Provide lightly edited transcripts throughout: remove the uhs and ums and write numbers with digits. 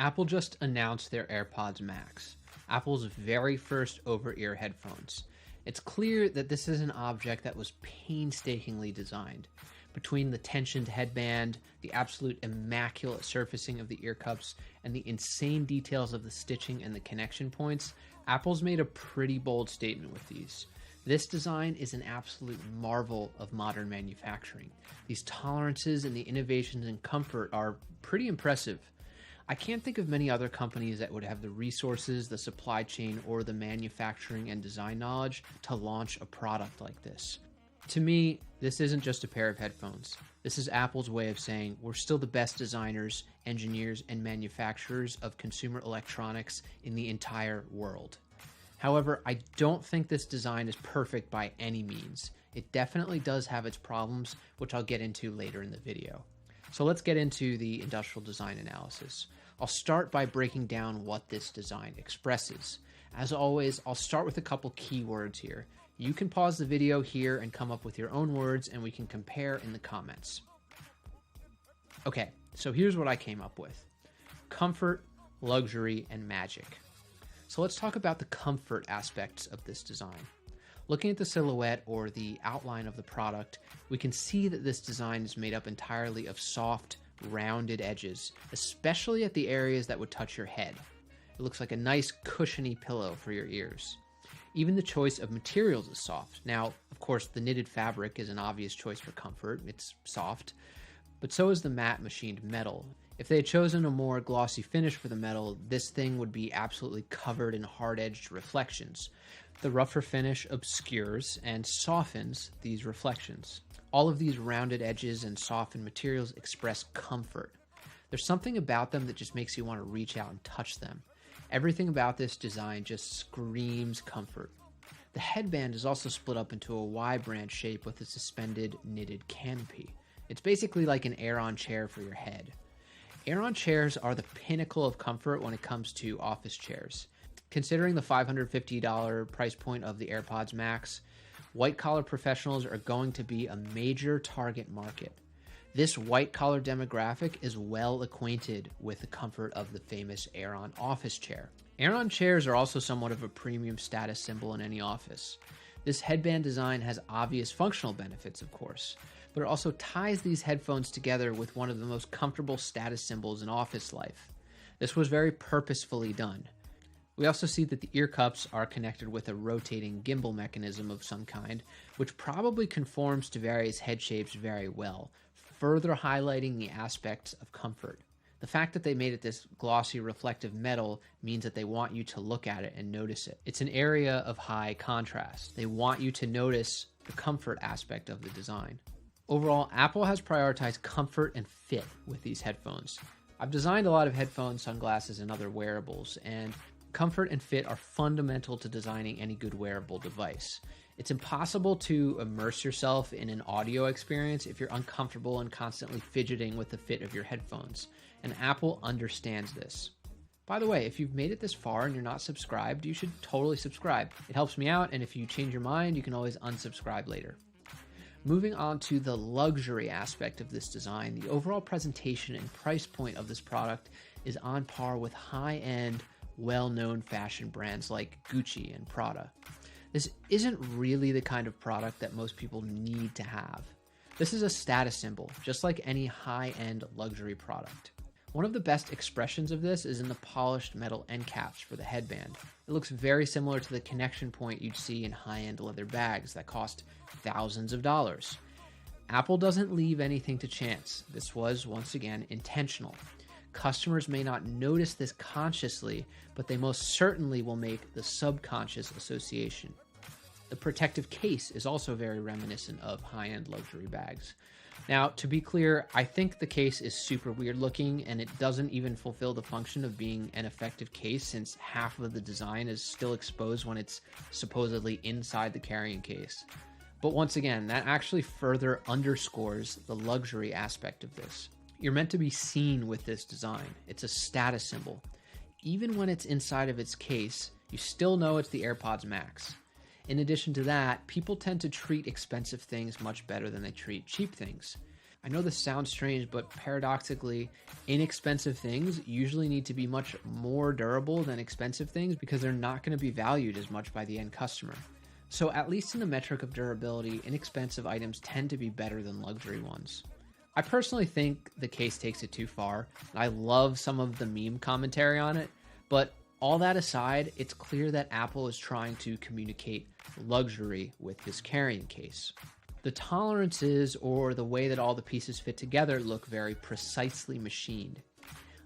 Apple just announced their AirPods Max, Apple's very first over-ear headphones. It's clear that this is an object that was painstakingly designed. Between the tensioned headband, the absolute immaculate surfacing of the ear cups, and the insane details of the stitching and the connection points, Apple's made a pretty bold statement with these. This design is an absolute marvel of modern manufacturing. These tolerances and the innovations in comfort are pretty impressive. I can't think of many other companies that would have the resources, the supply chain, or the manufacturing and design knowledge to launch a product like this. To me, this isn't just a pair of headphones. This is Apple's way of saying we're still the best designers, engineers, and manufacturers of consumer electronics in the entire world. However, I don't think this design is perfect by any means. It definitely does have its problems, which I'll get into later in the video. So let's get into the industrial design analysis. I'll start by breaking down what this design expresses. As always, I'll start with a couple keywords here. You can pause the video here and come up with your own words, and we can compare in the comments. Okay, so here's what I came up with. Comfort, luxury, and magic. So let's talk about the comfort aspects of this design. Looking at the silhouette or the outline of the product, we can see that this design is made up entirely of soft, rounded edges, especially at the areas that would touch your head. It looks like a nice cushiony pillow for your ears. Even the choice of materials is soft. Now, of course, the knitted fabric is an obvious choice for comfort. It's soft, but so is the matte machined metal. If they had chosen a more glossy finish for the metal, this thing would be absolutely covered in hard-edged reflections. The rougher finish obscures and softens these reflections. All of these rounded edges and softened materials express comfort. There's something about them that just makes you want to reach out and touch them. Everything about this design just screams comfort. The headband is also split up into a Y-branch shape with a suspended knitted canopy. It's basically like an Aeron chair for your head. Aeron chairs are the pinnacle of comfort when it comes to office chairs. Considering the $550 price point of the AirPods Max, white-collar professionals are going to be a major target market. This white-collar demographic is well acquainted with the comfort of the famous Aeron office chair. Aeron chairs are also somewhat of a premium status symbol in any office. This headband design has obvious functional benefits, of course, but it also ties these headphones together with one of the most comfortable status symbols in office life. This was very purposefully done. We also see that the ear cups are connected with a rotating gimbal mechanism of some kind, which probably conforms to various head shapes very well, further highlighting the aspects of comfort. The fact that they made it this glossy reflective metal means that they want you to look at it and notice it. It's an area of high contrast. They want you to notice the comfort aspect of the design. Overall, Apple has prioritized comfort and fit with these headphones. I've designed a lot of headphones, sunglasses, and other wearables, and comfort and fit are fundamental to designing any good wearable device. It's impossible to immerse yourself in an audio experience if you're uncomfortable and constantly fidgeting with the fit of your headphones, and Apple understands this. By the way, if you've made it this far and you're not subscribed, you should totally subscribe. It helps me out, and if you change your mind, you can always unsubscribe later. Moving on to the luxury aspect of this design, the overall presentation and price point of this product is on par with high-end, well-known fashion brands like Gucci and Prada. This isn't really the kind of product that most people need to have. This is a status symbol, just like any high-end luxury product. One of the best expressions of this is in the polished metal end caps for the headband. It looks very similar to the connection point you'd see in high-end leather bags that cost thousands of dollars. Apple doesn't leave anything to chance. This was, once again, intentional. Customers may not notice this consciously, but they most certainly will make the subconscious association. The protective case is also very reminiscent of high-end luxury bags. Now, to be clear, I think the case is super weird looking, and it doesn't even fulfill the function of being an effective case since half of the design is still exposed when it's supposedly inside the carrying case. But once again, that actually further underscores the luxury aspect of this. You're meant to be seen with this design. It's a status symbol. Even when it's inside of its case, you still know it's the AirPods Max. In addition to that, people tend to treat expensive things much better than they treat cheap things. I know this sounds strange, but paradoxically, inexpensive things usually need to be much more durable than expensive things because they're not going to be valued as much by the end customer. So at least in the metric of durability, inexpensive items tend to be better than luxury ones. I personally think the case takes it too far. I love some of the meme commentary on it, but all that aside, it's clear that Apple is trying to communicate luxury with this carrying case. The tolerances or the way that all the pieces fit together look very precisely machined.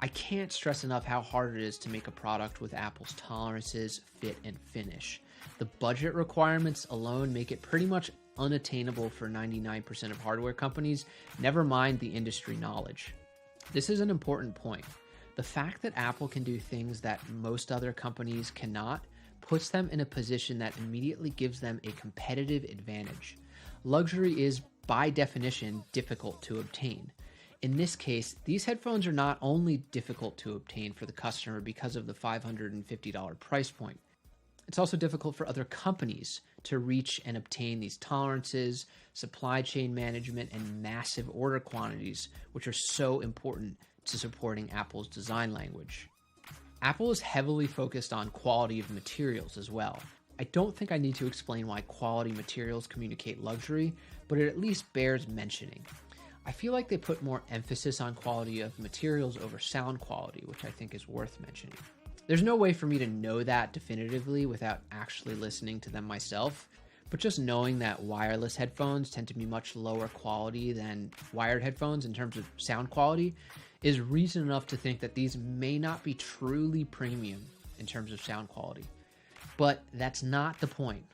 I can't stress enough how hard it is to make a product with Apple's tolerances, fit, and finish. The budget requirements alone make it pretty much unattainable for 99% of hardware companies, never mind the industry knowledge. This is an important point. The fact that Apple can do things that most other companies cannot puts them in a position that immediately gives them a competitive advantage. Luxury is, by definition, difficult to obtain. In this case, these headphones are not only difficult to obtain for the customer because of the $550 price point, it's also difficult for other companies to reach and obtain these tolerances, supply chain management, and massive order quantities, which are so important to supporting Apple's design language. Apple is heavily focused on quality of materials as well. I don't think I need to explain why quality materials communicate luxury, but it at least bears mentioning. I feel like they put more emphasis on quality of materials over sound quality, which I think is worth mentioning. There's no way for me to know that definitively without actually listening to them myself, but just knowing that wireless headphones tend to be much lower quality than wired headphones in terms of sound quality is reason enough to think that these may not be truly premium in terms of sound quality. But that's not the point.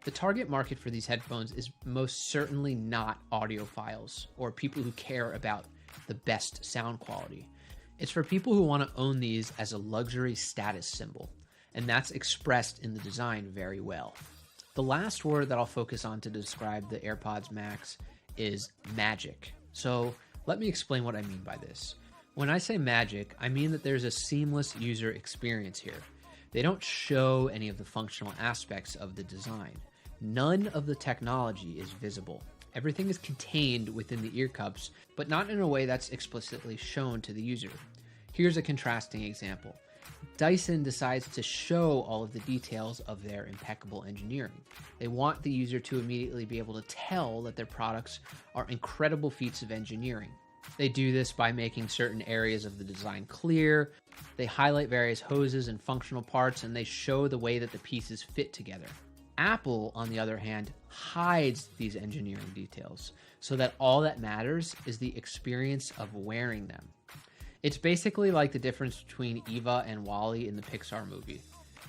The target market for these headphones is most certainly not audiophiles or people who care about the best sound quality. It's for people who want to own these as a luxury status symbol, and that's expressed in the design very well. The last word that I'll focus on to describe the AirPods Max is magic. So let me explain what I mean by this. When I say magic, I mean that there's a seamless user experience here. They don't show any of the functional aspects of the design. None of the technology is visible. Everything is contained within the ear cups, but not in a way that's explicitly shown to the user. Here's a contrasting example. Dyson decides to show all of the details of their impeccable engineering. They want the user to immediately be able to tell that their products are incredible feats of engineering. They do this by making certain areas of the design clear. They highlight various hoses and functional parts, and they show the way that the pieces fit together. Apple, on the other hand, hides these engineering details so that all that matters is the experience of wearing them. It's basically like the difference between Eva and Wall-E in the Pixar movie.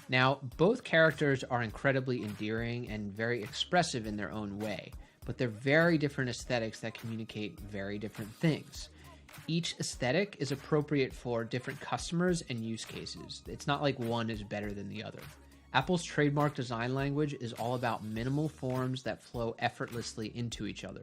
Now, both characters are incredibly endearing and very expressive in their own way, but they're very different aesthetics that communicate very different things. Each aesthetic is appropriate for different customers and use cases. It's not like one is better than the other. Apple's trademark design language is all about minimal forms that flow effortlessly into each other.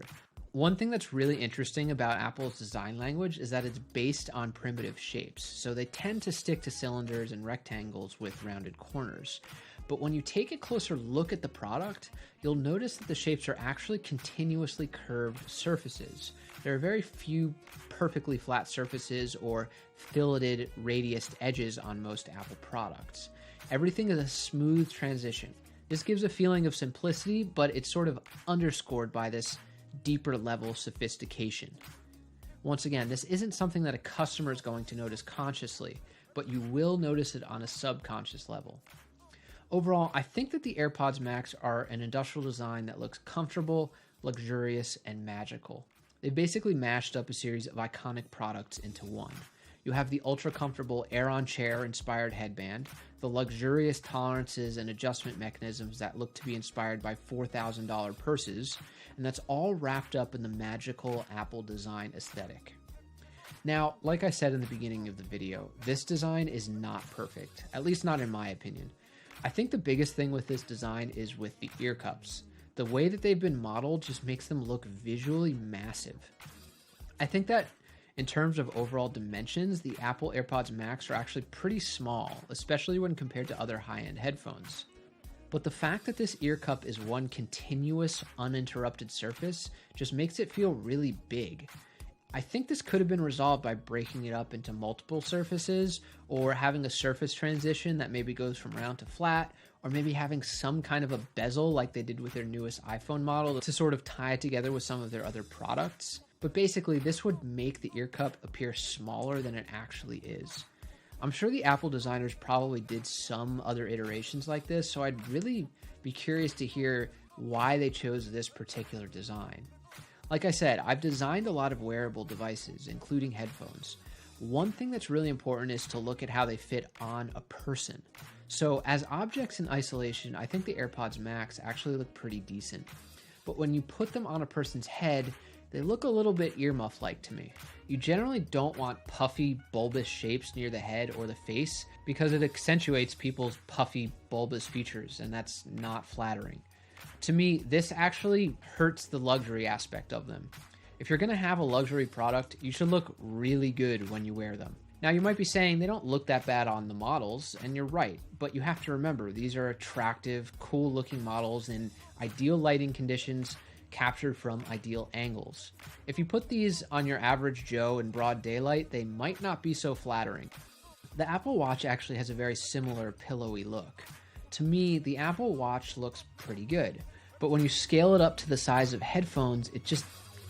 One thing that's really interesting about Apple's design language is that it's based on primitive shapes, so they tend to stick to cylinders and rectangles with rounded corners. But when you take a closer look at the product, you'll notice that the shapes are actually continuously curved surfaces. There are very few perfectly flat surfaces or filleted radiused edges on most Apple products. Everything is a smooth transition. This gives a feeling of simplicity, but it's sort of underscored by this deeper level sophistication. Once again, this isn't something that a customer is going to notice consciously, but you will notice it on a subconscious level. Overall, I think that the AirPods Max are an industrial design that looks comfortable, luxurious, and magical. They basically mashed up a series of iconic products into one. You have the ultra-comfortable Air-on-Chair inspired headband, the luxurious tolerances and adjustment mechanisms that look to be inspired by $4,000 purses, and that's all wrapped up in the magical Apple design aesthetic. Now, like I said in the beginning of the video, this design is not perfect, at least not in my opinion. I think the biggest thing with this design is with the ear cups. The way that they've been modeled just makes them look visually massive. I think that in terms of overall dimensions, the Apple AirPods Max are actually pretty small, especially when compared to other high-end headphones. but the fact that this ear cup is one continuous, uninterrupted surface just makes it feel really big. I think this could have been resolved by breaking it up into multiple surfaces, or having a surface transition that maybe goes from round to flat, or maybe having some kind of a bezel like they did with their newest iPhone model to sort of tie it together with some of their other products. But basically, this would make the ear cup appear smaller than it actually is. I'm sure the Apple designers probably did some other iterations like this, so I'd really be curious to hear why they chose this particular design. Like I said, I've designed a lot of wearable devices, including headphones. One thing that's really important is to look at how they fit on a person. So as objects in isolation, I think the AirPods Max actually look pretty decent. But when you put them on a person's head, they look a little bit earmuff-like to me. You generally don't want puffy, bulbous shapes near the head or the face because it accentuates people's puffy, bulbous features, and that's not flattering. To me, this actually hurts the luxury aspect of them. If you're going to have a luxury product, you should look really good when you wear them. Now, you might be saying they don't look that bad on the models, and you're right, but you have to remember these are attractive, cool-looking models in ideal lighting conditions captured from ideal angles. If you put these on your average Joe in broad daylight, they might not be so flattering. The Apple Watch actually has a very similar pillowy look. To me, the Apple Watch looks pretty good, but when you scale it up to the size of headphones, it just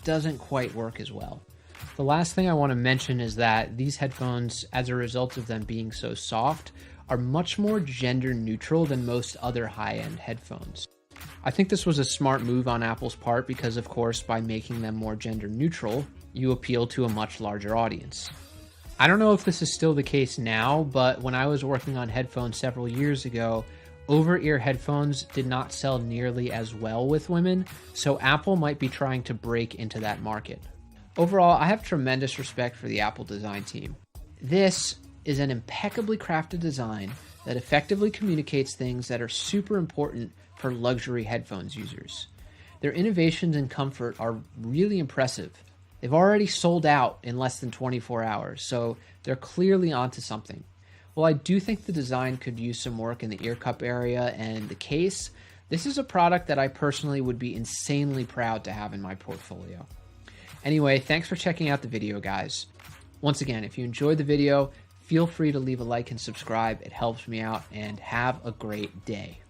doesn't quite work as well. The last thing I want to mention is that these headphones, as a result of them being so soft, are much more gender neutral than most other high-end headphones. I think this was a smart move on Apple's part because, of course, by making them more gender neutral, you appeal to a much larger audience. I don't know if this is still the case now, but when I was working on headphones several years ago, over-ear headphones did not sell nearly as well with women, so Apple might be trying to break into that market. Overall, I have tremendous respect for the Apple design team. This is an impeccably crafted design that effectively communicates things that are super important for luxury headphones users. Their innovations and comfort are really impressive. They've already sold out in less than 24 hours, so they're clearly onto something. While I do think the design could use some work in the ear cup area and the case, this is a product that I personally would be insanely proud to have in my portfolio. Anyway, thanks for checking out the video, guys. Once again, if you enjoyed the video, feel free to leave a like and subscribe. It helps me out, and have a great day.